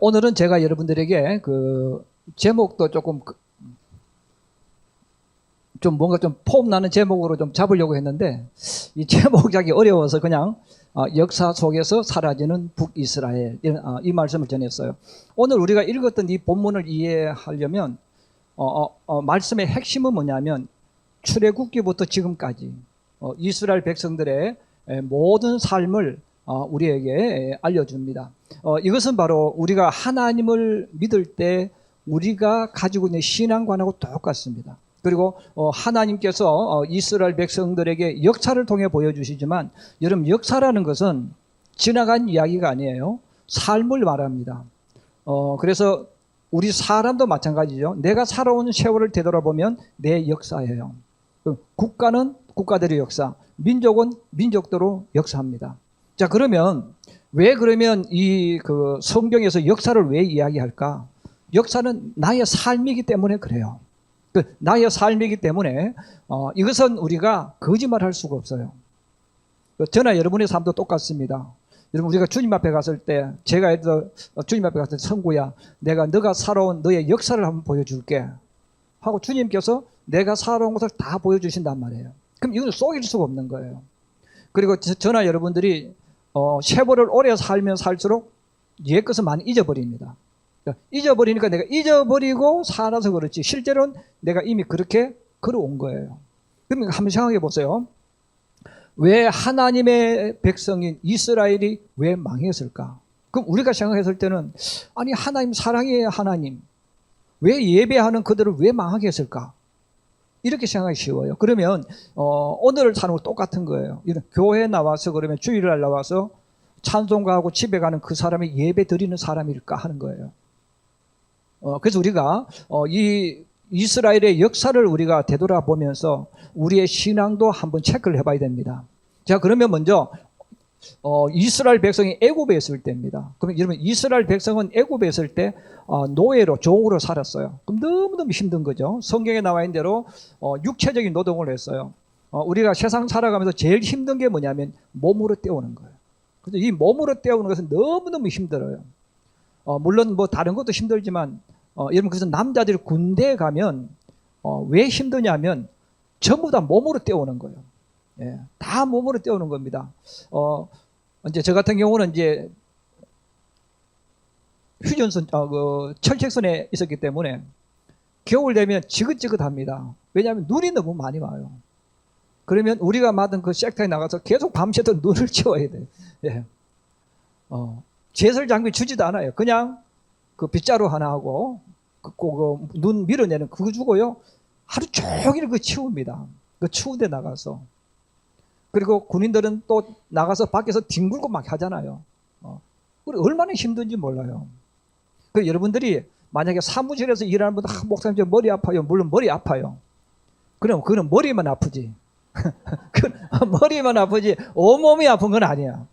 오늘은 제가 여러분들에게 그 제목도 좀 뭔가 좀 폼 나는 제목으로 좀 잡으려고 했는데 이 제목 잡기 어려워서 그냥 역사 속에서 사라지는 북이스라엘 이 말씀을 전했어요. 오늘 우리가 읽었던 이 본문을 이해하려면 말씀의 핵심은 뭐냐면 출애굽기부터 지금까지 이스라엘 백성들의 모든 삶을 우리에게 알려줍니다. 이것은 바로 우리가 하나님을 믿을 때 우리가 가지고 있는 신앙관하고 똑같습니다. 그리고 하나님께서 이스라엘 백성들에게 역사를 통해 보여주시지만 여러분, 역사라는 것은 지나간 이야기가 아니에요. 삶을 말합니다. 그래서 우리 사람도 마찬가지죠. 내가 살아온 세월을 되돌아보면 내 역사예요. 국가는 국가들의 역사, 민족은 민족대로 역사합니다. 자, 그러면 이 성경에서 역사를 왜 이야기할까? 역사는 나의 삶이기 때문에 그래요. 나의 삶이기 때문에 이것은 우리가 거짓말할 수가 없어요. 저나 여러분의 삶도 똑같습니다. 여러분, 우리가 주님 앞에 갔을 때, 제가 주님 앞에 갔을 때, 성구야, 너가 살아온 너의 역사를 한번 보여줄게 하고 주님께서 내가 살아온 것을 다 보여주신단 말이에요. 그럼 이건 속일 수가 없는 거예요. 그리고 저나 여러분들이 세월을 오래 살면 살수록 옛 것을 많이 잊어버립니다. 잊어버리니까 내가 잊어버리고 살아서 그렇지 실제로는 내가 이미 그렇게 걸어온 거예요. 그러면 한번 생각해 보세요. 왜 하나님의 백성인 이스라엘이 왜 망했을까? 그럼 우리가 생각했을 때는 아니, 하나님 사랑의 하나님, 왜 예배하는 그들을 왜 망하게 했을까? 이렇게 생각하기 쉬워요. 그러면 오늘 사는 거 똑같은 거예요. 이런 교회에 나와서 그러면 주일날 나와서 찬송가하고 집에 가는 그 사람이 예배 드리는 사람일까 하는 거예요. 그래서 우리가 이 이스라엘의 역사를 우리가 되돌아보면서 우리의 신앙도 한번 체크를 해봐야 됩니다. 자, 그러면 먼저 이스라엘 백성이 애굽에 있을 때입니다. 그러면 여러분, 이스라엘 백성은 애굽에 있을 때 노예로, 종으로 살았어요. 그럼 너무너무 힘든 거죠. 성경에 나와 있는 대로 육체적인 노동을 했어요. 우리가 세상 살아가면서 제일 힘든 게 뭐냐면 몸으로 때우는 거예요. 그래서 이 몸으로 때우는 것은 너무너무 힘들어요. 물론 뭐 다른 것도 힘들지만 여러분, 그래서 남자들이 군대에 가면 왜 힘드냐면 전부 다 몸으로 때우는 거예요. 예, 다 몸으로 때우는 겁니다. 이제 저 같은 경우는 이제 휴전선, 철책선에 있었기 때문에 겨울 되면 지긋지긋합니다. 왜냐하면 눈이 너무 많이 와요. 그러면 우리가 맡은 그 섹터에 나가서 계속 밤새도록 눈을 채워야 돼요. 예. 제설 장비 주지도 않아요. 그냥 그 빗자루 하나 하고 눈 밀어내는 그거 주고요. 하루 종일 그 치웁니다. 그 추운데 나가서. 그리고 군인들은 또 나가서 밖에서 뒹굴고 막 하잖아요. 얼마나 힘든지 몰라요. 그 여러분들이 만약에 사무실에서 일하는 분들, 목사님 머리 아파요. 물론 머리 아파요. 그럼 그거는 머리만 아프지. 머리만 아프지 온몸이 아픈 건 아니야.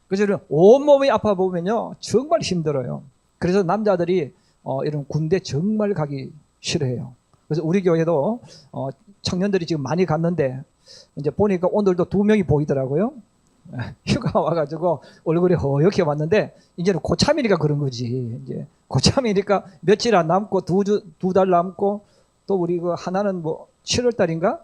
그래서 온몸이 아파 보면요 정말 힘들어요. 그래서 남자들이 이런 군대 정말 가기 싫어해요. 그래서 우리 교회도 청년들이 지금 많이 갔는데 이제 보니까 오늘도 2명이 보이더라고요. 휴가 와가지고 얼굴이 허옇게 왔는데 이제는 고참이니까 그런 거지. 이제 고참이니까 며칠 안 남고 두 달 남고 또 우리 그 하나는 뭐 7월 달인가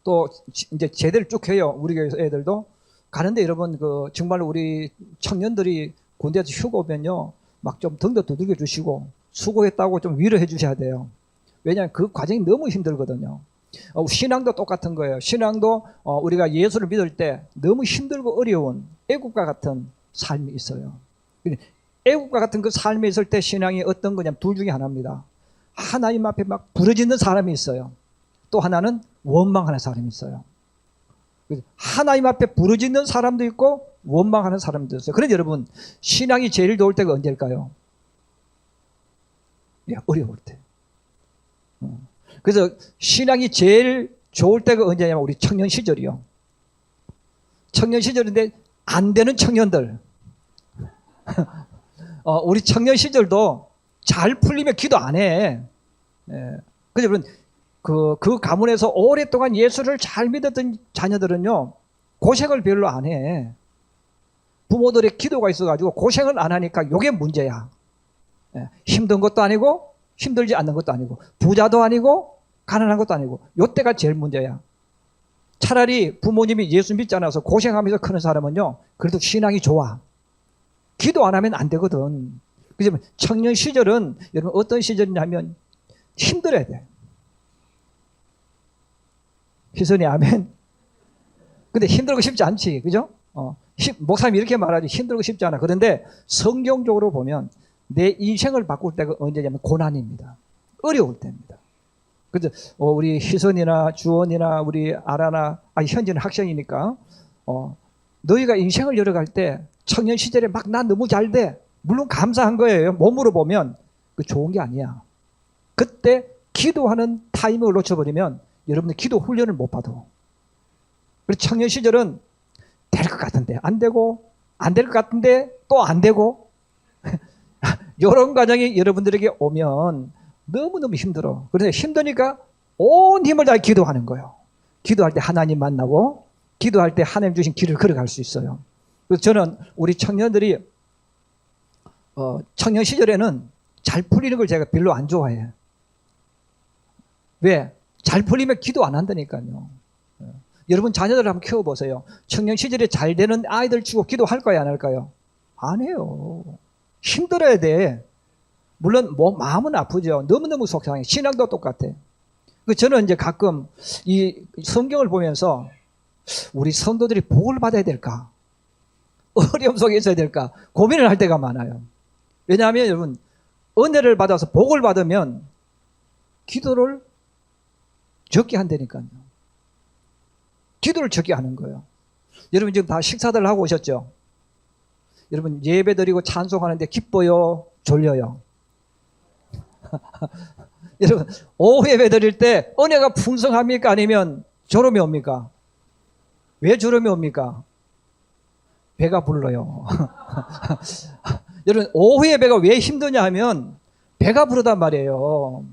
또 이제 제대를 쭉 해요. 우리 교회 애들도 가는데 여러분, 정말 우리 청년들이 군대에서 휴가 오면요 막 좀 등도 두들겨 주시고 수고했다고 좀 위로해 주셔야 돼요. 왜냐하면 그 과정이 너무 힘들거든요. 신앙도 똑같은 거예요. 신앙도 우리가 예수를 믿을 때 너무 힘들고 어려운 애국과 같은 삶이 있어요. 애국과 같은 그 삶이 있을 때 신앙이 어떤 거냐면 둘 중에 하나입니다. 하나님 앞에 막 부르짖는 사람이 있어요. 또 하나는 원망하는 사람이 있어요. 하나님 앞에 부르짖는 사람도 있고 원망하는 사람도 있어요. 그런데 여러분, 신앙이 제일 좋을 때가 언제일까요? 어려울 때. 그래서 신앙이 제일 좋을 때가 언제냐면 우리 청년 시절이요. 청년 시절인데 안 되는 청년들. 우리 청년 시절도 잘 풀리면 기도 안 해. 그래서 여러분, 그 가문에서 오랫동안 예수를 잘 믿었던 자녀들은요 고생을 별로 안 해. 부모들의 기도가 있어가지고 고생을 안 하니까 이게 문제야. 예, 힘든 것도 아니고 힘들지 않는 것도 아니고 부자도 아니고 가난한 것도 아니고 요때가 제일 문제야. 차라리 부모님이 예수 믿지 않아서 고생하면서 크는 사람은요, 그래도 신앙이 좋아. 기도 안 하면 안 되거든. 그래서 청년 시절은 여러분 어떤 시절이냐면 힘들어야 돼. 희선이 아멘. 근데 힘들고 싶지 않지, 그죠? 목사님이 이렇게 말하지, 힘들고 싶지 않아. 그런데 성경적으로 보면 내 인생을 바꿀 때가 언제냐면 고난입니다. 어려울 때입니다. 그래서 우리 희선이나 주원이나 우리 아라나, 현지는 학생이니까 너희가 인생을 열어갈 때 청년 시절에 막 난 너무 잘 돼. 물론 감사한 거예요. 몸으로 보면 그 좋은 게 아니야. 그때 기도하는 타이밍을 놓쳐버리면 여러분들 기도 훈련을 못 받아. 그래서 청년 시절은 될 것 같은데 안 되고, 안 될 것 같은데 또 안 되고, 이런 과정이 여러분들에게 오면 너무너무 힘들어. 그런데 힘드니까 온 힘을 다해 기도하는 거예요. 기도할 때 하나님 만나고, 기도할 때 하나님 주신 길을 걸어갈 수 있어요. 그래서 저는 우리 청년들이 청년 시절에는 잘 풀리는 걸 제가 별로 안 좋아해요. 왜? 잘 풀리면 기도 안 한다니까요. 여러분 자녀들 한번 키워보세요. 청년 시절에 잘 되는 아이들 치고 기도할 거야, 안 할까요? 안 해요. 힘들어야 돼. 물론 마음은 아프죠. 너무너무 속상해. 신앙도 똑같아. 저는 이제 가끔 이 성경을 보면서 우리 성도들이 복을 받아야 될까? 어려움 속에 있어야 될까? 고민을 할 때가 많아요. 왜냐하면 여러분, 은혜를 받아서 복을 받으면 기도를 적게 한다니까요. 기도를 적게 하는 거예요. 여러분 지금 다 식사들 하고 오셨죠? 여러분 예배 드리고 찬송하는데 기뻐요? 졸려요? 여러분 오후 예배 드릴 때 은혜가 풍성합니까? 아니면 졸음이 옵니까? 왜 졸음이 옵니까? 배가 불러요. 여러분 오후 예배가 왜 힘드냐 하면 배가 부르단 말이에요.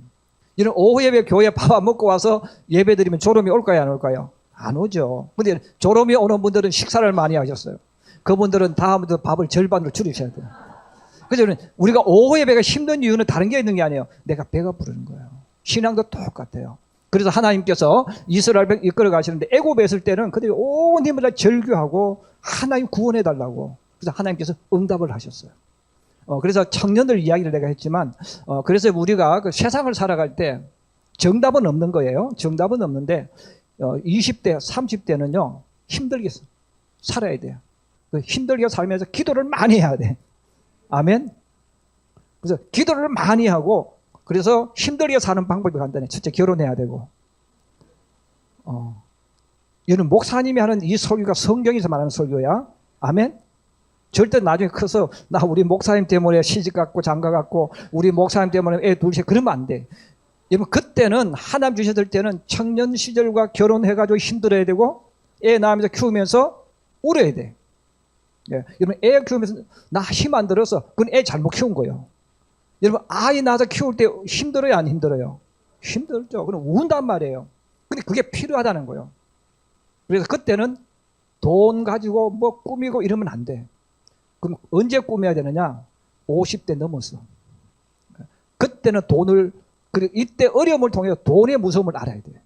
여러분 오후 예배 교회 밥 안 먹고 와서 예배 드리면 졸음이 올까요, 안 올까요? 안 오죠. 근데 졸음이 오는 분들은 식사를 많이 하셨어요. 그분들은 다음부터 밥을 절반으로 줄이셔야 돼요. 그래서 우리가 오후 예배가 힘든 이유는 다른 게 있는 게 아니에요. 내가 배가 부르는 거예요. 신앙도 똑같아요. 그래서 하나님께서 이스라엘 백 이끌어 가시는데 애굽에 있을 때는 그들이 온 힘을 다 절규하고 하나님 구원해 달라고. 그래서 하나님께서 응답을 하셨어요. 그래서 청년들 이야기를 내가 했지만, 그래서 우리가 그 세상을 살아갈 때 정답은 없는 거예요. 정답은 없는데, 20대, 30대는요, 힘들게 살아야 돼요. 힘들게 살면서 기도를 많이 해야 돼. 아멘? 그래서 기도를 많이 하고, 그래서 힘들게 사는 방법이 간단해. 첫째, 결혼해야 되고. 이는 목사님이 하는 이 설교가 성경에서 말하는 설교야. 아멘? 절대 나중에 커서 나 우리 목사님 때문에 시집 갔고 장가 갔고 우리 목사님 때문에 애 둘씩 그러면 안 돼. 여러분 그때는 하나님 주셨을 때는 청년 시절과 결혼해가지고 힘들어야 되고 애 낳으면서 키우면서 울어야 돼. 예. 여러분 애 키우면서 나 힘 안 들어서 그건 애 잘못 키운 거예요. 여러분 아이 낳아서 키울 때 힘들어요, 안 힘들어요? 힘들죠. 그럼 운단 말이에요. 근데 그게 필요하다는 거예요. 그래서 그때는 돈 가지고 뭐 꾸미고 이러면 안 돼. 그럼 언제 꾸며야 되느냐? 50대 넘어서. 그때는 돈을, 그리고 이때 어려움을 통해서 돈의 무서움을 알아야 돼요.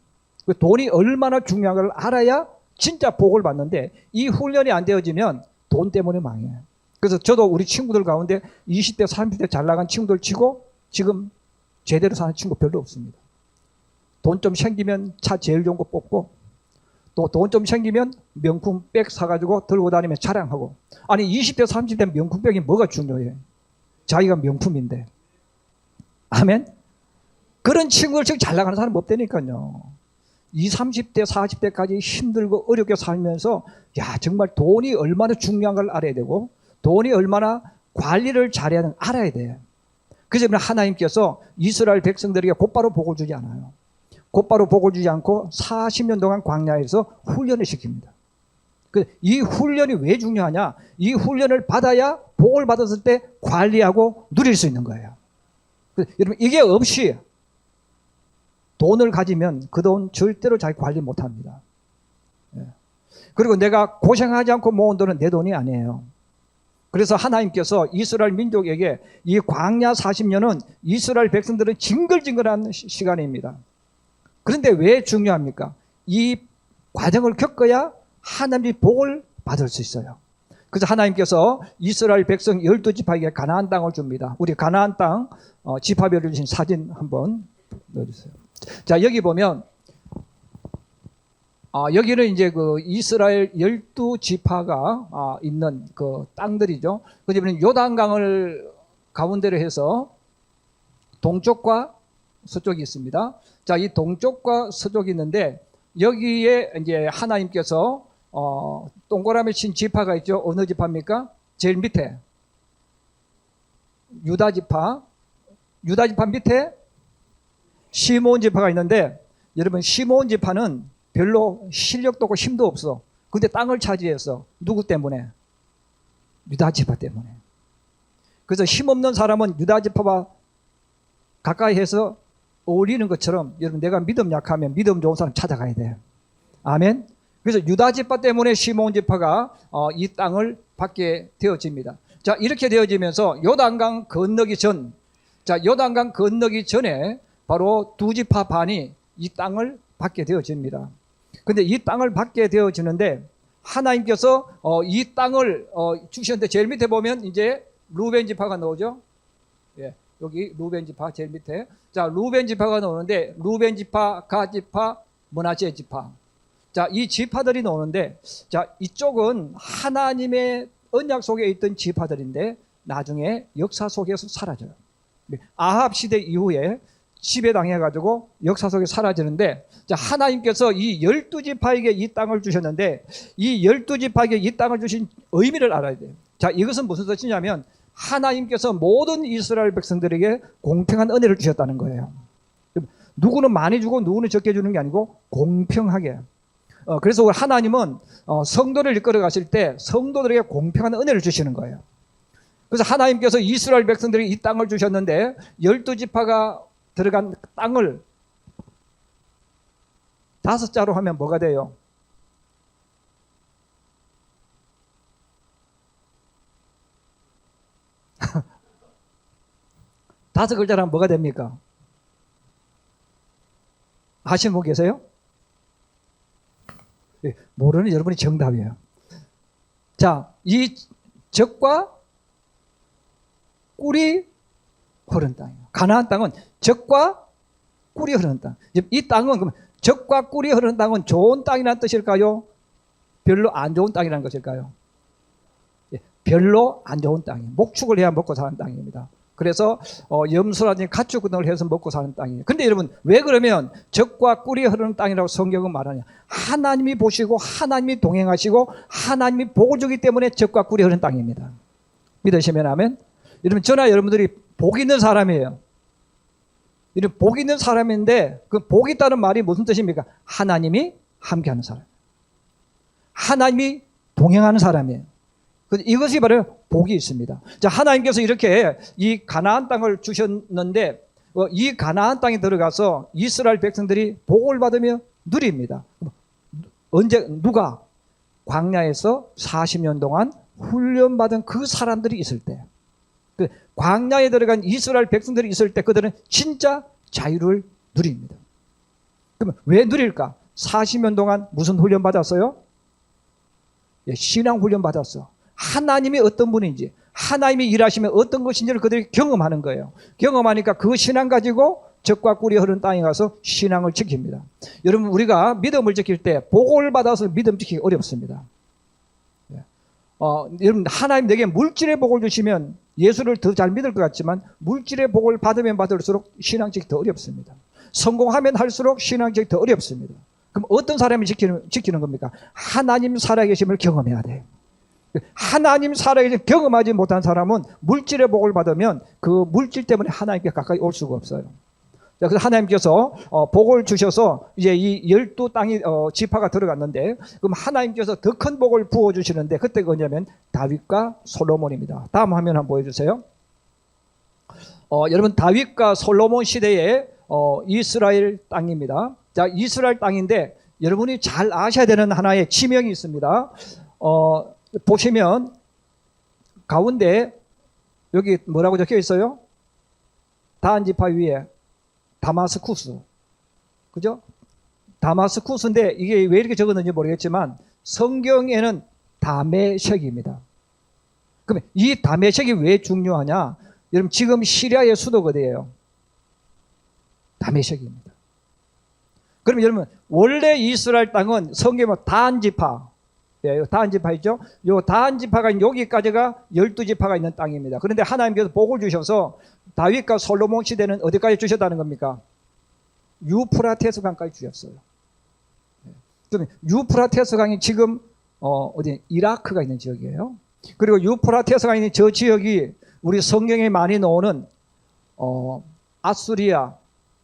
돈이 얼마나 중요한 걸 알아야 진짜 복을 받는데 이 훈련이 안 되어지면 돈 때문에 망해요. 그래서 저도 우리 친구들 가운데 20대, 30대 잘 나간 친구들 치고 지금 제대로 사는 친구 별로 없습니다. 돈 좀 생기면 차 제일 좋은 거 뽑고 또 돈 좀 생기면 명품 백 사가지고 들고 다니면 자랑하고. 아니 20대 30대 명품 백이 뭐가 중요해? 자기가 명품인데. 아멘? 그런 친구들 지금 잘 나가는 사람 없다니까요. 20, 30대 40대까지 힘들고 어렵게 살면서 야 정말 돈이 얼마나 중요한 걸 알아야 되고 돈이 얼마나 관리를 잘해야 하는 걸 알아야 돼. 그래서 하나님께서 이스라엘 백성들에게 곧바로 복을 주지 않아요. 곧바로 복을 주지 않고 40년 동안 광야에서 훈련을 시킵니다. 이 훈련이 왜 중요하냐? 이 훈련을 받아야 복을 받았을 때 관리하고 누릴 수 있는 거예요. 여러분 이게 없이 돈을 가지면 그 돈 절대로 자기 관리 못합니다. 그리고 내가 고생하지 않고 모은 돈은 내 돈이 아니에요. 그래서 하나님께서 이스라엘 민족에게 이 광야 40년은 이스라엘 백성들은 징글징글한 시간입니다. 그런데 왜 중요합니까? 이 과정을 겪어야 하나님의 복을 받을 수 있어요. 그래서 하나님께서 이스라엘 백성 12지파에게 가나안 땅을 줍니다. 우리 가나안 땅 지파별을 주신 사진 한번 넣어주세요. 자, 여기 보면 여기는 이제 그 이스라엘 12지파가 있는 그 땅들이죠. 그러면 요단강을 가운데로 해서 동쪽과 서쪽이 있습니다. 자, 이 동쪽과 서쪽이 있는데 여기에 이제 하나님께서 동그라미 친 지파가 있죠. 어느 지파입니까? 제일 밑에 유다 지파. 유다 지파 밑에 시므온 지파가 있는데, 여러분 시므온 지파는 별로 실력도 없고 힘도 없어. 근데 땅을 차지했어. 누구 때문에? 유다 지파 때문에. 그래서 힘없는 사람은 유다 지파와 가까이 해서 어울리는 것처럼, 여러분 내가 믿음 약하면 믿음 좋은 사람 찾아가야 돼요. 아멘. 그래서 유다 지파 때문에 시므온 지파가 이 땅을 받게 되어집니다. 자, 이렇게 되어지면서 요단강 건너기 전, 자, 요단강 건너기 전에 바로 두 지파 반이 이 땅을 받게 되어집니다. 근데 이 땅을 받게 되어지는데 하나님께서 이 땅을 주셨는데, 제일 밑에 보면 이제 루벤 지파가 나오죠. 예, 여기 루벤 지파 제일 밑에. 자, 루벤 지파가 나오는데 루벤 지파, 가 지파, 므낫세 지파. 자, 이 지파들이 나오는데, 자, 이쪽은 하나님의 언약 속에 있던 지파들인데 나중에 역사 속에서 사라져요. 아합 시대 이후에 지배당해가지고 역사 속에 사라지는데, 자, 하나님께서 이 12지파에게 이 땅을 주셨는데 이 12지파에게 이 땅을 주신 의미를 알아야 돼요. 자, 이것은 무슨 뜻이냐면 하나님께서 모든 이스라엘 백성들에게 공평한 은혜를 주셨다는 거예요. 누구는 많이 주고 누구는 적게 주는 게 아니고 공평하게. 그래서 하나님은 성도를 이끌어 가실 때 성도들에게 공평한 은혜를 주시는 거예요. 그래서 하나님께서 이스라엘 백성들에게 이 땅을 주셨는데 12지파가 들어간 땅을 5자로 하면 뭐가 돼요? 다섯 글자라면 뭐가 됩니까? 아시는 분 계세요? 모르는 여러분이 정답이에요. 자, 이 적과 꿀이 흐르는 땅이에요. 가나안 땅은 적과 꿀이 흐르는 땅. 이 땅은 그럼 적과 꿀이 흐르는 땅은 좋은 땅이라는 뜻일까요? 별로 안 좋은 땅이라는 것일까요? 별로 안 좋은 땅이에요. 목축을 해야 먹고 사는 땅입니다. 그래서 염소라든지 가축 등을 해서 먹고 사는 땅이에요. 근데 여러분, 왜 그러면 적과 꿀이 흐르는 땅이라고 성경은 말하냐? 하나님이 보시고 하나님이 동행하시고 하나님이 복을 주기 때문에 적과 꿀이 흐르는 땅입니다. 믿으시면 아멘. 여러분, 저나 여러분들이 복 있는 사람이에요. 이런 복 있는 사람인데 그 복 있다는 말이 무슨 뜻입니까? 하나님이 함께하는 사람, 하나님이 동행하는 사람이에요. 이것이 바로 복이 있습니다. 자, 하나님께서 이렇게 이 가나안 땅을 주셨는데 이 가나안 땅에 들어가서 이스라엘 백성들이 복을 받으며 누립니다. 언제, 누가? 광야에서 40년 동안 훈련받은 그 사람들이 있을 때, 그 광야에 들어간 이스라엘 백성들이 있을 때 그들은 진짜 자유를 누립니다. 그러면 왜 누릴까? 40년 동안 무슨 훈련 받았어요? 신앙 훈련 받았어. 하나님이 어떤 분인지, 하나님이 일하시면 어떤 것인지를 그들이 경험하는 거예요. 경험하니까 그 신앙 가지고 적과 꿀이 흐르는 땅에 가서 신앙을 지킵니다. 여러분, 우리가 믿음을 지킬 때 복을 받아서 믿음 지키기 어렵습니다. 여러분, 하나님 내게 물질의 복을 주시면 예수를 더 잘 믿을 것 같지만 물질의 복을 받으면 받을수록 신앙 지키기 더 어렵습니다. 성공하면 할수록 신앙 지키기 더 어렵습니다. 그럼 어떤 사람이 지키는 겁니까? 하나님 살아계심을 경험해야 돼요. 하나님 살아계심 경험하지 못한 사람은 물질의 복을 받으면 그 물질 때문에 하나님께 가까이 올 수가 없어요. 그래서 하나님께서 복을 주셔서 이제 이 12땅이 지파가 들어갔는데, 그럼 하나님께서 더 큰 복을 부어주시는데 그때가 언제냐면 다윗과 솔로몬입니다. 다음 화면 한번 보여주세요. 여러분, 다윗과 솔로몬 시대의 이스라엘 땅입니다. 자, 이스라엘 땅인데 여러분이 잘 아셔야 되는 하나의 지명이 있습니다. 보시면 가운데 여기 뭐라고 적혀 있어요? 다한지파 위에 다마스쿠스. 그죠? 다마스쿠스인데 이게 왜 이렇게 적었는지 모르겠지만 성경에는 다메섹입니다. 그러면 이 다메섹이 왜 중요하냐? 여러분 지금 시리아의 수도가 어디예요? 다메섹입니다. 그러면 여러분 원래 이스라엘 땅은 성경에 다한지파, 다한지파 있죠? 요 다한지파가 여기까지가 12지파가 있는 땅입니다. 그런데 하나님께서 복을 주셔서 다윗과 솔로몬 시대는 어디까지 주셨다는 겁니까? 유프라테스 강까지 주셨어요. 그러면 유프라테스 강이 지금 어디 이라크가 있는 지역이에요. 그리고 유프라테스가 있는 저 지역이 우리 성경에 많이 나오는 아수리아,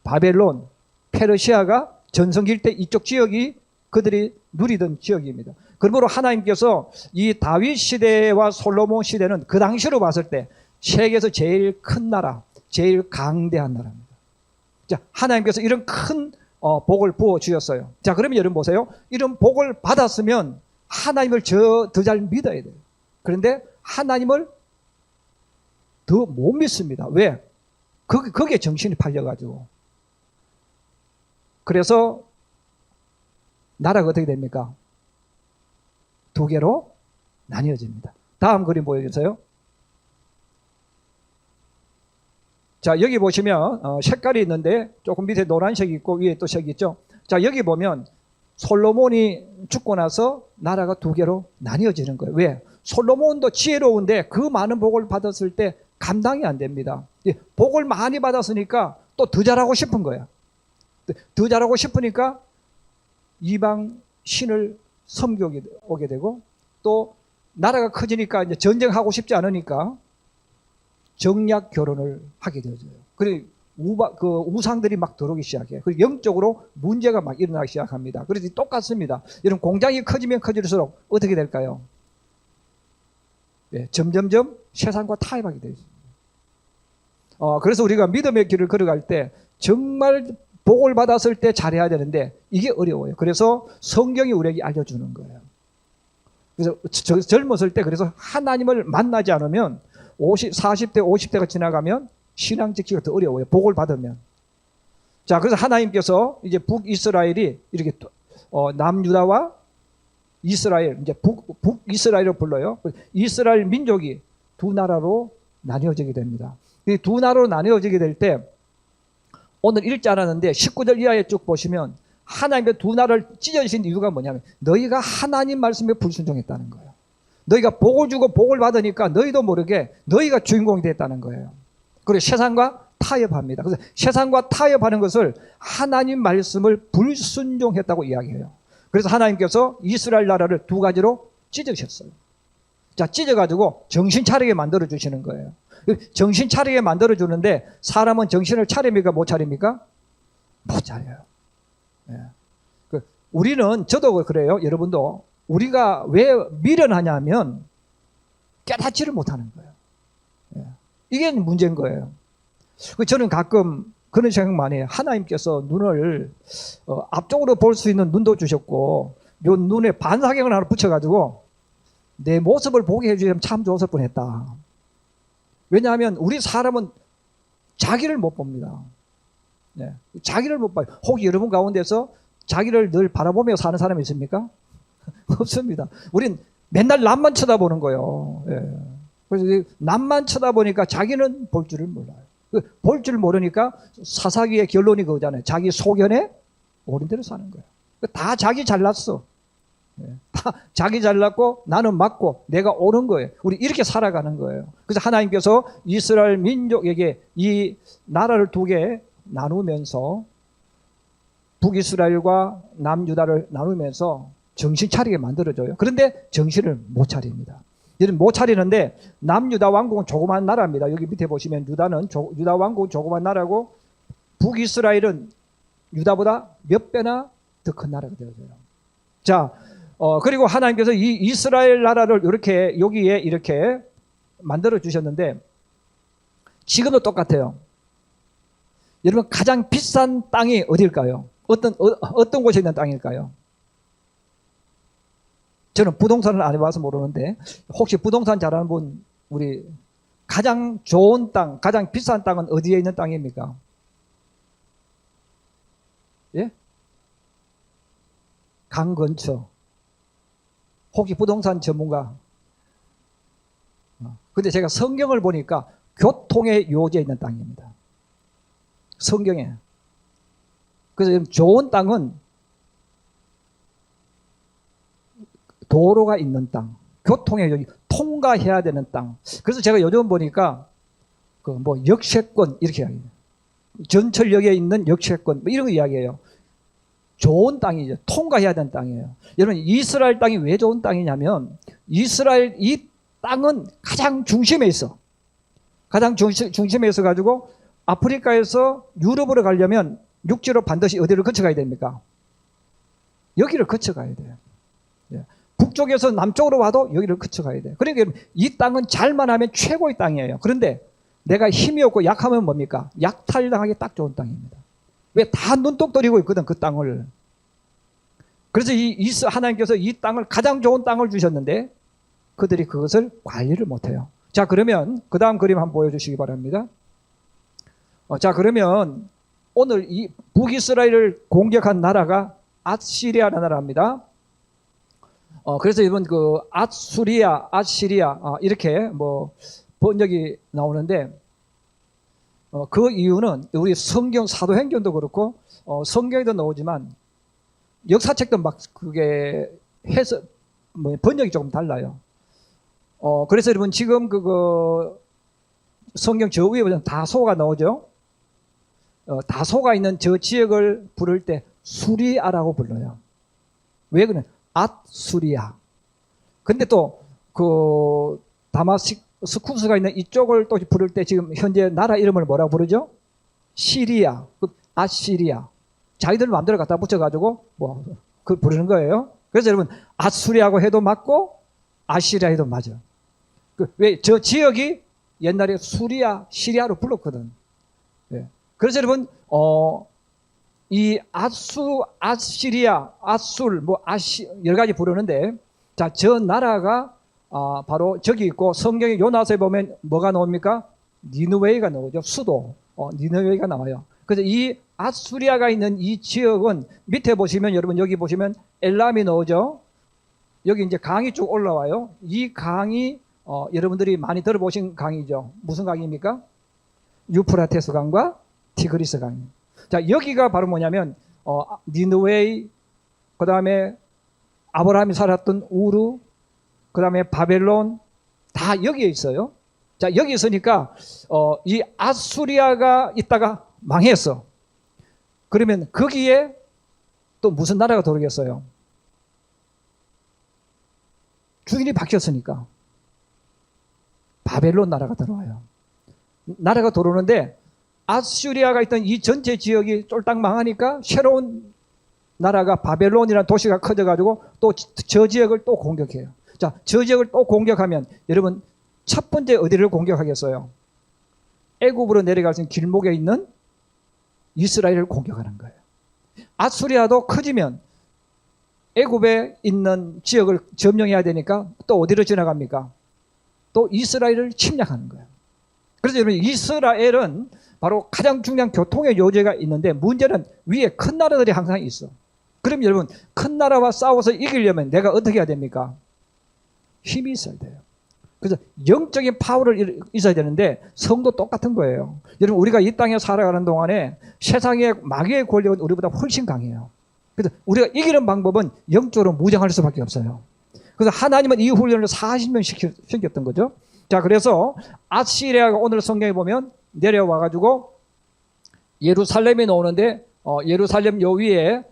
바벨론, 페르시아가 전성기일 때 이쪽 지역이 그들이 누리던 지역입니다. 그러므로 하나님께서 이 다윗 시대와 솔로몬 시대는 그 당시로 봤을 때 세계에서 제일 큰 나라, 제일 강대한 나라입니다. 자, 하나님께서 이런 큰 복을 부어 주셨어요. 자, 그러면 여러분 보세요. 이런 복을 받았으면 하나님을 더 잘 믿어야 돼요. 그런데 하나님을 더 못 믿습니다. 왜? 거기에 정신이 팔려가지고. 그래서 나라가 어떻게 됩니까? 두 개로 나뉘어집니다. 다음 그림 보여주세요. 자, 여기 보시면 색깔이 있는데 조금 밑에 노란색이 있고 위에 또 색이 있죠. 자, 여기 보면 솔로몬이 죽고 나서 나라가 두 개로 나뉘어지는 거예요. 왜? 솔로몬도 지혜로운데 그 많은 복을 받았을 때 감당이 안 됩니다. 복을 많이 받았으니까 또 더 잘하고 싶은 거야. 더 잘하고 싶으니까 이방 신을 섬겨오게 되고 또 나라가 커지니까 이제 전쟁하고 싶지 않으니까 정략 결혼을 하게 되어져요. 그리고 우상들이 막 들어오기 시작해요. 그리고 영적으로 문제가 막 일어나기 시작합니다. 그래서 똑같습니다. 여러분 공장이 커지면 커질수록 어떻게 될까요? 네, 점점점 세상과 타협하게 되어 있습니다. 그래서 우리가 믿음의 길을 걸어갈 때 정말 복을 받았을 때 잘해야 되는데 이게 어려워요. 그래서 성경이 우리에게 알려주는 거예요. 그래서 젊었을 때 그래서 하나님을 만나지 않으면 40대, 50대가 지나가면 신앙 지키기가 더 어려워요. 복을 받으면. 자, 그래서 하나님께서 이제 북이스라엘이 이렇게 남유다와 이스라엘, 이제 북이스라엘을 불러요. 이스라엘 민족이 두 나라로 나뉘어지게 됩니다. 이 두 나라로 나뉘어지게 될 때 오늘 읽지 않았는데 19절 이하에 쭉 보시면 하나님의 두 나라를 찢어주신 이유가 뭐냐면 너희가 하나님 말씀에 불순종했다는 거예요. 너희가 복을 주고 복을 받으니까 너희도 모르게 너희가 주인공이 됐다는 거예요. 그리고 세상과 타협합니다. 그래서 세상과 타협하는 것을 하나님 말씀을 불순종했다고 이야기해요. 그래서 하나님께서 이스라엘 나라를 두 가지로 찢으셨어요. 자, 찢어가지고 정신 차리게 만들어 주시는 거예요. 정신 차리게 만들어 주는데 사람은 정신을 차립니까? 못 차립니까? 못 차려요. 네. 우리는 저도 그래요. 여러분도 우리가 왜 미련하냐면 깨닫지를 못하는 거예요. 네. 이게 문제인 거예요. 저는 가끔 그런 생각 많이 해요. 하나님께서 눈을 앞쪽으로 볼 수 있는 눈도 주셨고 요 눈에 반사경을 하나 붙여가지고 내 모습을 보게 해주시면 참 좋았을 뻔했다. 왜냐하면 우리 사람은 자기를 못 봅니다. 네. 자기를 못 봐요. 혹시 여러분 가운데서 자기를 늘 바라보며 사는 사람이 있습니까? 없습니다. 우린 맨날 남만 쳐다보는 거예요. 네. 그래서 남만 쳐다보니까 자기는 볼 줄을 몰라요. 볼 줄 모르니까 사사기의 결론이 그거잖아요. 자기 소견에 옳은 대로 사는 거예요. 다 자기 잘났어. 다 자기 잘났고 나는 맞고 내가 옳은 거예요. 우리 이렇게 살아가는 거예요. 그래서 하나님께서 이스라엘 민족에게 이 나라를 두 개 나누면서 북이스라엘과 남유다를 나누면서 정신 차리게 만들어줘요. 그런데 정신을 못 차립니다. 여러분 못 차리는데 남유다 왕국은 조그만 나라입니다. 여기 밑에 보시면 유다 왕국은 조그만 나라고 북이스라엘은 유다보다 몇 배나 더 큰 나라가 되어져요. 자, 그리고 하나님께서 이 이스라엘 나라를 이렇게 여기에 이렇게 만들어 주셨는데 지금도 똑같아요. 여러분 가장 비싼 땅이 어딜까요? 어떤 곳에 있는 땅일까요? 저는 부동산을 안 해봐서 모르는데 혹시 부동산 잘하는 분 우리 가장 좋은 땅, 가장 비싼 땅은 어디에 있는 땅입니까? 예? 강 근처. 혹시 부동산 전문가? 근데 제가 성경을 보니까 교통의 요지에 있는 땅입니다. 성경에. 그래서 좋은 땅은 도로가 있는 땅, 교통의 요지, 통과해야 되는 땅. 그래서 제가 요즘 보니까 그 뭐 역세권 이렇게 이야기해요. 전철역에 있는 역세권 뭐 이런 거 이야기해요. 좋은 땅이죠. 통과해야 되는 땅이에요. 여러분, 이스라엘 땅이 왜 좋은 땅이냐면 이스라엘 이 땅은 가장 중심에 있어. 가장 중심에 있어 가지고 아프리카에서 유럽으로 가려면 육지로 반드시 어디를 거쳐가야 됩니까? 여기를 거쳐가야 돼요. 예. 북쪽에서 남쪽으로 와도 여기를 거쳐가야 돼요. 그러니까 이 땅은 잘만 하면 최고의 땅이에요. 그런데 내가 힘이 없고 약하면 뭡니까? 약탈당하기 딱 좋은 땅입니다. 왜? 다 눈독 들이고 있거든, 그 땅을. 그래서 하나님께서 이 땅을, 가장 좋은 땅을 주셨는데 그들이 그것을 관리를 못해요. 자, 그러면 그 다음 그림 한번 보여주시기 바랍니다. 자, 그러면 오늘 이 북이스라엘을 공격한 나라가 아시리아라는 나라입니다. 그래서 이번 그 아시리아 이렇게 뭐 번역이 나오는데 그 이유는 우리 성경 사도행전도 그렇고 성경에도 나오지만 역사책도 막 그게 해서 뭐 번역이 조금 달라요. 그래서 여러분 지금 그 성경 저 위에 보면 다소가 나오죠. 다소가 있는 저 지역을 부를 때 수리아라고 불러요. 왜 그래? 앗수리아. 근데 또 그 다마스쿠스가 있는 이쪽을 또 부를 때 지금 현재 나라 이름을 뭐라고 부르죠? 시리아, 아시리아. 자기들 마음대로 갖다 붙여가지고 뭐 그 부르는 거예요. 그래서 여러분 아수리아고 해도 맞고 아시리아 해도 맞아. 왜? 저 지역이 옛날에 수리아, 시리아로 불렀거든. 예. 그래서 여러분 이 아시리아, 아술, 뭐 여러 가지 부르는데, 자, 저 나라가 바로 저기 있고 성경의 요나서에 보면 뭐가 나옵니까? 니느웨이가 나오죠. 수도 니느웨이가 나와요. 그래서 이 아수리아가 있는 이 지역은 밑에 보시면 여러분 여기 보시면 엘람이 나오죠. 여기 이제 강이 쭉 올라와요. 이 강이 여러분들이 많이 들어보신 강이죠. 무슨 강입니까? 유프라테스 강과 티그리스 강. 자, 여기가 바로 뭐냐면 니느웨이, 그 다음에 아브라함이 살았던 우르, 그 다음에 바벨론, 다 여기에 있어요. 자, 여기 있으니까 이 아수리아가 있다가 망했어. 그러면 거기에 또 무슨 나라가 들어오겠어요? 주인이 바뀌었으니까 바벨론 나라가 들어와요. 나라가 들어오는데 아수리아가 있던 이 전체 지역이 쫄딱 망하니까 새로운 나라가 바벨론이라는 도시가 커져가지고 또 저 지역을 또 공격해요. 자, 저 지역을 또 공격하면 여러분 첫 번째 어디를 공격하겠어요? 애굽으로 내려갈 수 있는 길목에 있는 이스라엘을 공격하는 거예요. 아수리아도 커지면 애굽에 있는 지역을 점령해야 되니까 또 어디로 지나갑니까? 또 이스라엘을 침략하는 거예요. 그래서 여러분 이스라엘은 바로 가장 중요한 교통의 요지가 있는데 문제는 위에 큰 나라들이 항상 있어. 그럼 여러분 큰 나라와 싸워서 이기려면 내가 어떻게 해야 됩니까? 힘이 있어야 돼요. 그래서 영적인 파워를 있어야 되는데 성도 똑같은 거예요. 여러분 우리가 이 땅에 살아가는 동안에 세상의 마귀의 권력은 우리보다 훨씬 강해요. 그래서 우리가 이기는 방법은 영적으로 무장할 수밖에 없어요. 그래서 하나님은 이 훈련을 40년 시켰던 거죠. 자, 그래서 아시리아가 오늘 성경에 보면 내려와가지고 예루살렘에 나오는데 예루살렘 요 위에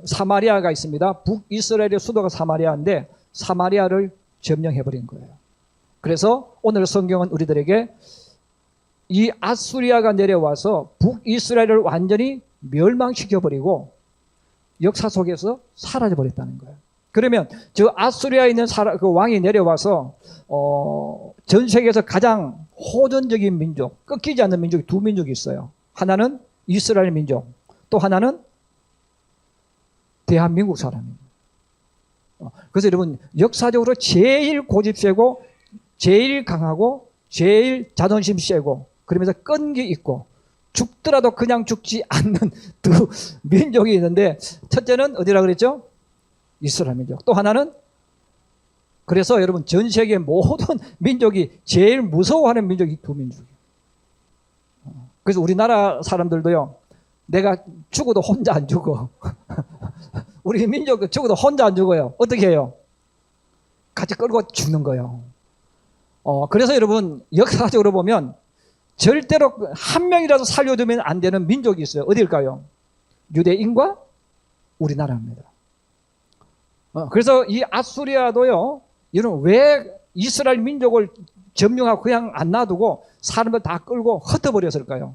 사마리아가 있습니다. 북이스라엘의 수도가 사마리아인데 사마리아를 점령해버린 거예요. 그래서 오늘 성경은 우리들에게 이 아수리아가 내려와서 북이스라엘을 완전히 멸망시켜버리고 역사 속에서 사라져버렸다는 거예요. 그러면 저 아수리아에 있는 그 왕이 내려와서 전 세계에서 가장 호전적인 민족, 꺾이지 않는 민족이 두 민족이 있어요. 하나는 이스라엘 민족, 또 하나는 대한민국 사람입니다. 그래서 여러분 역사적으로 제일 고집세고 제일 강하고 제일 자존심 세고 그러면서 끈기 있고 죽더라도 그냥 죽지 않는 두 민족이 있는데 첫째는 어디라 그랬죠? 이스라엘 민족. 또 하나는 그래서 여러분 전 세계 모든 민족이 제일 무서워하는 민족이 두 민족이에요. 그래서 우리나라 사람들도요. 내가 죽어도 혼자 안 죽어. 우리 민족도 죽어도 혼자 안 죽어요. 어떻게 해요? 같이 끌고 죽는 거예요. 그래서 여러분 역사적으로 보면 절대로 한 명이라도 살려두면 안 되는 민족이 있어요. 어디일까요? 유대인과 우리나라입니다. 그래서 이 아수리아도요. 여러분 왜 이스라엘 민족을 점령하고 그냥 안 놔두고 사람을 다 끌고 흩어버렸을까요?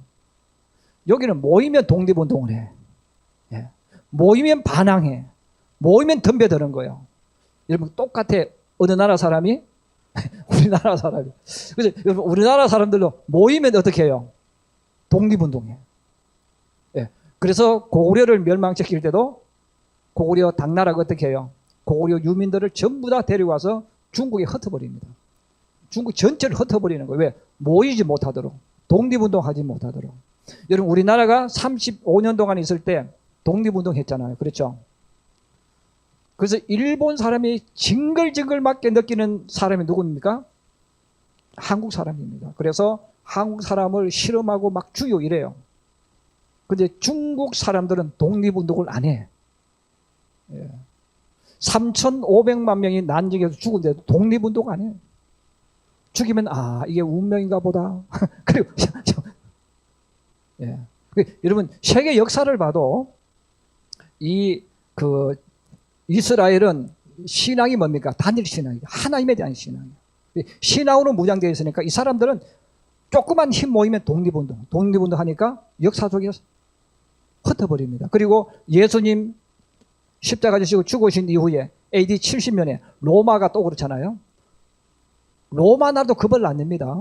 여기는 모이면 독립운동을 해. 예. 모이면 반항해. 모이면 덤벼드는 거예요. 여러분 똑같아. 어느 나라 사람이? 우리나라 사람이. 그래서 여러분 우리나라 사람들도 모이면 어떻게 해요? 독립운동해. 예. 그래서 고구려를 멸망시킬 때도 고구려 당나라가 어떻게 해요? 고구려 유민들을 전부 다 데려와서 중국에 흩어버립니다. 중국 전체를 흩어버리는 거예요. 왜? 모이지 못하도록. 독립운동하지 못하도록. 여러분 우리나라가 35년 동안 있을 때 독립운동 했잖아요. 그렇죠? 그래서 일본 사람이 징글징글맞게 느끼는 사람이 누굽니까? 한국 사람입니다. 그래서 한국 사람을 실험하고 막 죽이고 이래요. 근데 중국 사람들은 독립운동을 안 해. 예. 3,500만 명이 난징에서 죽은데도 독립운동 안 해요. 죽이면 이게 운명인가 보다. 그리고 예. 여러분 세계 역사를 봐도 이스라엘은 신앙이 뭡니까? 단일 신앙이에요. 하나님에 대한 신앙이에요. 신앙으로 무장되어 있으니까 이 사람들은 조그만 힘 모이면 독립운동 하니까 역사 속에서 흩어버립니다. 그리고 예수님 십자가 지시고 죽으신 이후에 AD 70년에 로마가 또 그렇잖아요. 로마 나라도 겁을 안 냅니다.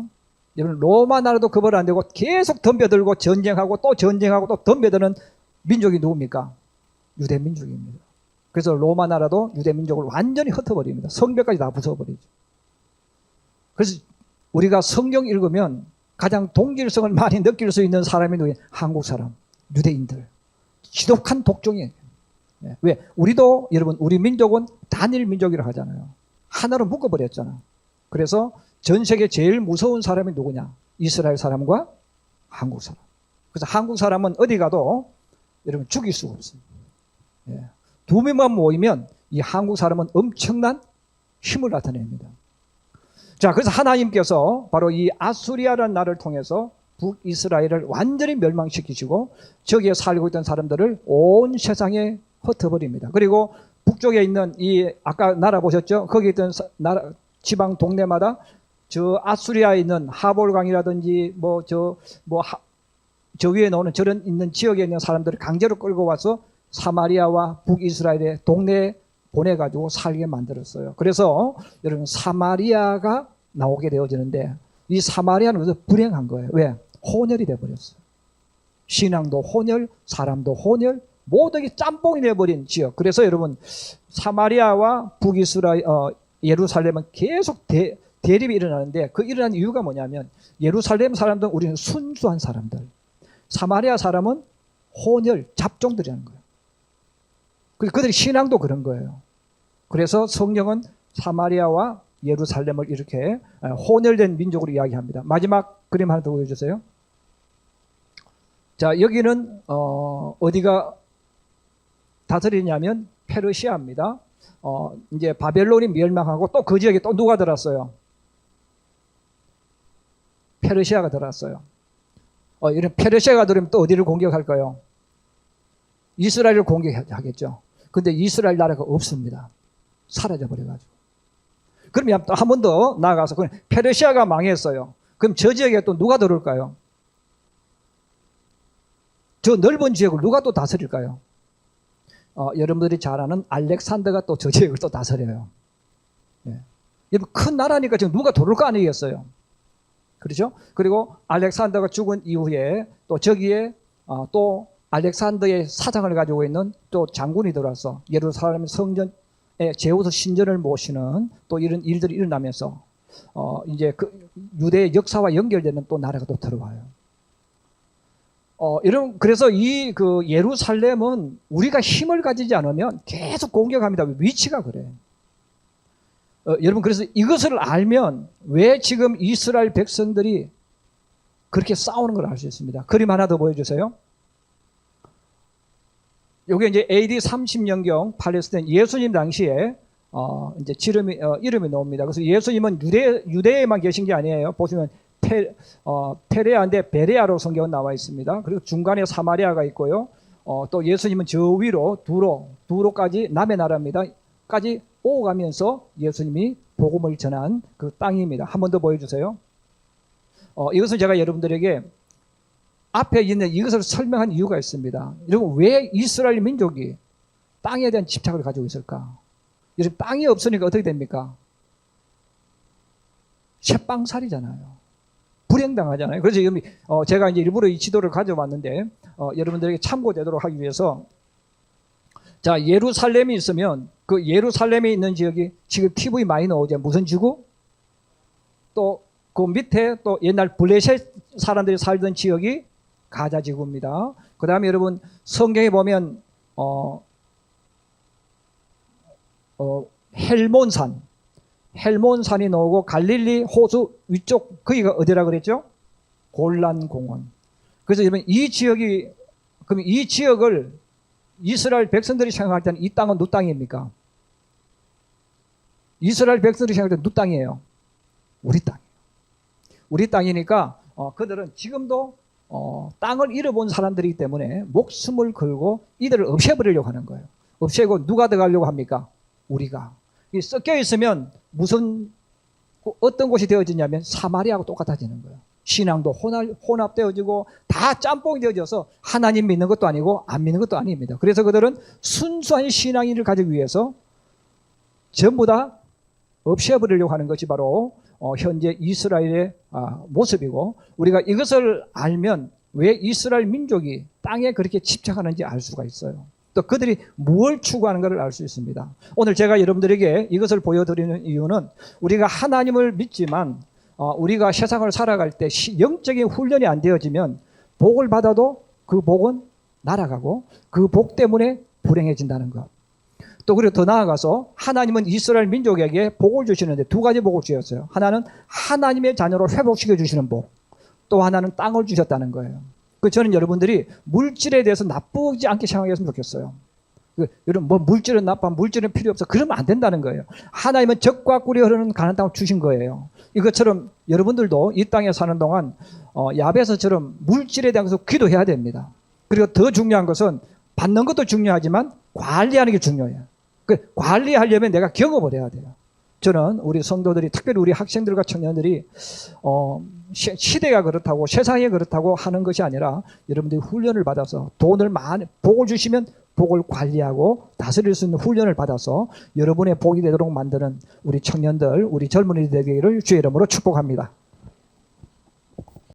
여러분 로마 나라도 겁을 안 내고 계속 덤벼들고 전쟁하고 또 전쟁하고 또 덤벼드는 민족이 누굽니까? 유대 민족입니다. 그래서 로마 나라도 유대 민족을 완전히 흩어버립니다. 성벽까지 다 부숴버리죠. 그래서 우리가 성경 읽으면 가장 동질성을 많이 느낄 수 있는 사람이 누구예요? 한국 사람, 유대인들. 지독한 독종이에요. 왜? 우리도 여러분 우리 민족은 단일 민족이라고 하잖아요. 하나로 묶어버렸잖아. 그래서 전 세계 제일 무서운 사람이 누구냐? 이스라엘 사람과 한국 사람. 그래서 한국 사람은 어디 가도 여러분 죽일 수가 없습니다. 두 명만 모이면 이 한국 사람은 엄청난 힘을 나타냅니다. 자, 그래서 하나님께서 바로 이 아수리아라는 나라를 통해서 북이스라엘을 완전히 멸망시키시고 저기에 살고 있던 사람들을 온 세상에 흩어버립니다. 그리고 북쪽에 있는 이 아까 나라 보셨죠? 거기 있던 나라 지방 동네마다 저 아수리아에 있는 하볼강이라든지 저 위에 나오는 저런 있는 지역에 있는 사람들을 강제로 끌고 와서 사마리아와 북이스라엘의 동네에 보내가지고 살게 만들었어요. 그래서 여러분 사마리아가 나오게 되어지는데 이 사마리아는 그래서 불행한 거예요. 왜? 혼혈이 돼버렸어요. 신앙도 혼혈, 사람도 혼혈, 모든 게 짬뽕이 돼버린 지역. 그래서 여러분 사마리아와 북이스라엘 예루살렘은 계속 대립이 일어나는데 그 일어난 이유가 뭐냐면 예루살렘 사람들은 우리는 순수한 사람들, 사마리아 사람은 혼혈, 잡종들이라는 거예요. 그들의 신앙도 그런 거예요. 그래서 성경은 사마리아와 예루살렘을 이렇게 혼혈된 민족으로 이야기합니다. 마지막 그림 하나 더 보여주세요. 자, 여기는 어디가 다스리냐면 페르시아입니다. 이제 바벨론이 멸망하고 또 그 지역에 또 누가 들었어요? 페르시아가 들었어요. 이런 페르시아가 들으면 또 어디를 공격할까요? 이스라엘을 공격하겠죠. 근데 이스라엘 나라가 없습니다. 사라져버려가지고. 그러면 또 한 번 더 나아가서 페르시아가 망했어요. 그럼 저 지역에 또 누가 들어올까요? 저 넓은 지역을 누가 또 다스릴까요? 여러분들이 잘 아는 알렉산더가 또 저 지역을 또 다스려요. 예. 큰 나라니까 지금 누가 들어올 거 아니겠어요? 그렇죠? 그리고 알렉산더가 죽은 이후에 또 저기에 또 알렉산더의 사장을 가지고 있는 또 장군이 들어와서 예루살렘 성전에 제우스 신전을 모시는 또 이런 일들이 일어나면서 이제 그 유대의 역사와 연결되는 또 나라가 또 들어와요. 여러분, 그래서 이 그 예루살렘은 우리가 힘을 가지지 않으면 계속 공격합니다. 위치가 그래. 여러분, 그래서 이것을 알면 왜 지금 이스라엘 백성들이 그렇게 싸우는 걸 알 수 있습니다. 그림 하나 더 보여주세요. 요게 이제 AD 30년경 팔레스타인 예수님 당시에 이제 이름이 나옵니다. 그래서 예수님은 유대에만 계신 게 아니에요. 보시면 페레아인데 베레아로 성경은 나와 있습니다. 그리고 중간에 사마리아가 있고요. 또 예수님은 저 위로 두로까지 남의 나라입니다. 까지 오가면서 예수님이 복음을 전한 그 땅입니다. 한 번 더 보여주세요. 이것은 제가 여러분들에게 앞에 있는 이것을 설명한 이유가 있습니다. 여러분, 왜 이스라엘 민족이 땅에 대한 집착을 가지고 있을까? 여러분, 땅이 없으니까 어떻게 됩니까? 쇠빵살이잖아요. 불행당하잖아요. 그래서 제가 이제 일부러 이 지도를 가져왔는데 여러분들에게 참고되도록 하기 위해서, 자, 예루살렘이 있으면 그 예루살렘에 있는 지역이 지금 TV 많이 나오죠. 무슨 지구? 또 그 밑에 또 옛날 블레셋 사람들이 살던 지역이 가자 지구입니다. 그 다음에 여러분 성경에 보면 헬몬산이 나오고 갈릴리 호수 위쪽 거기가 어디라 그랬죠? 골란공원. 그래서 여러분 이 지역을 이스라엘 백성들이 생각할 때는 이 땅은 누 땅입니까? 이스라엘 백성들이 생각할 때는 누 땅이에요? 우리 땅이에요. 우리 땅이니까 그들은 지금도 땅을 잃어본 사람들이기 때문에 목숨을 걸고 이들을 없애버리려고 하는 거예요. 없애고 누가 들어가려고 합니까? 우리가. 섞여 있으면 어떤 곳이 되어지냐면 사마리아하고 똑같아지는 거예요. 신앙도 혼합되어지고 다 짬뽕이 되어져서 하나님 믿는 것도 아니고 안 믿는 것도 아닙니다. 그래서 그들은 순수한 신앙인을 가지기 위해서 전부 다 없애버리려고 하는 것이 바로 현재 이스라엘의 모습이고, 우리가 이것을 알면 왜 이스라엘 민족이 땅에 그렇게 집착하는지 알 수가 있어요. 또 그들이 무엇을 추구하는가를 알 수 있습니다. 오늘 제가 여러분들에게 이것을 보여드리는 이유는 우리가 하나님을 믿지만 우리가 세상을 살아갈 때 영적인 훈련이 안 되어지면 복을 받아도 그 복은 날아가고 그 복 때문에 불행해진다는 것. 또 그리고 더 나아가서 하나님은 이스라엘 민족에게 복을 주시는데 두 가지 복을 주셨어요. 하나는 하나님의 자녀로 회복시켜 주시는 복, 또 하나는 땅을 주셨다는 거예요. 저는 여러분들이 물질에 대해서 나쁘지 않게 생각했으면 좋겠어요. 여러분, 뭐 물질은 나빠, 물질은 필요 없어, 그러면 안 된다는 거예요. 하나님은 적과 꿀이 흐르는 가나안 땅을 주신 거예요. 이것처럼 여러분들도 이 땅에 사는 동안 야베스처럼 물질에 대해서 기도해야 됩니다. 그리고 더 중요한 것은 받는 것도 중요하지만 관리하는 게 중요해요. 관리하려면 내가 경험을 해야 돼요. 저는 우리 성도들이, 특별히 우리 학생들과 청년들이 시대가 그렇다고 세상이 그렇다고 하는 것이 아니라 여러분들이 훈련을 받아서 복을 주시면 복을 관리하고 다스릴 수 있는 훈련을 받아서 여러분의 복이 되도록 만드는 우리 청년들, 우리 젊은이들 되기를 주의 이름으로 축복합니다.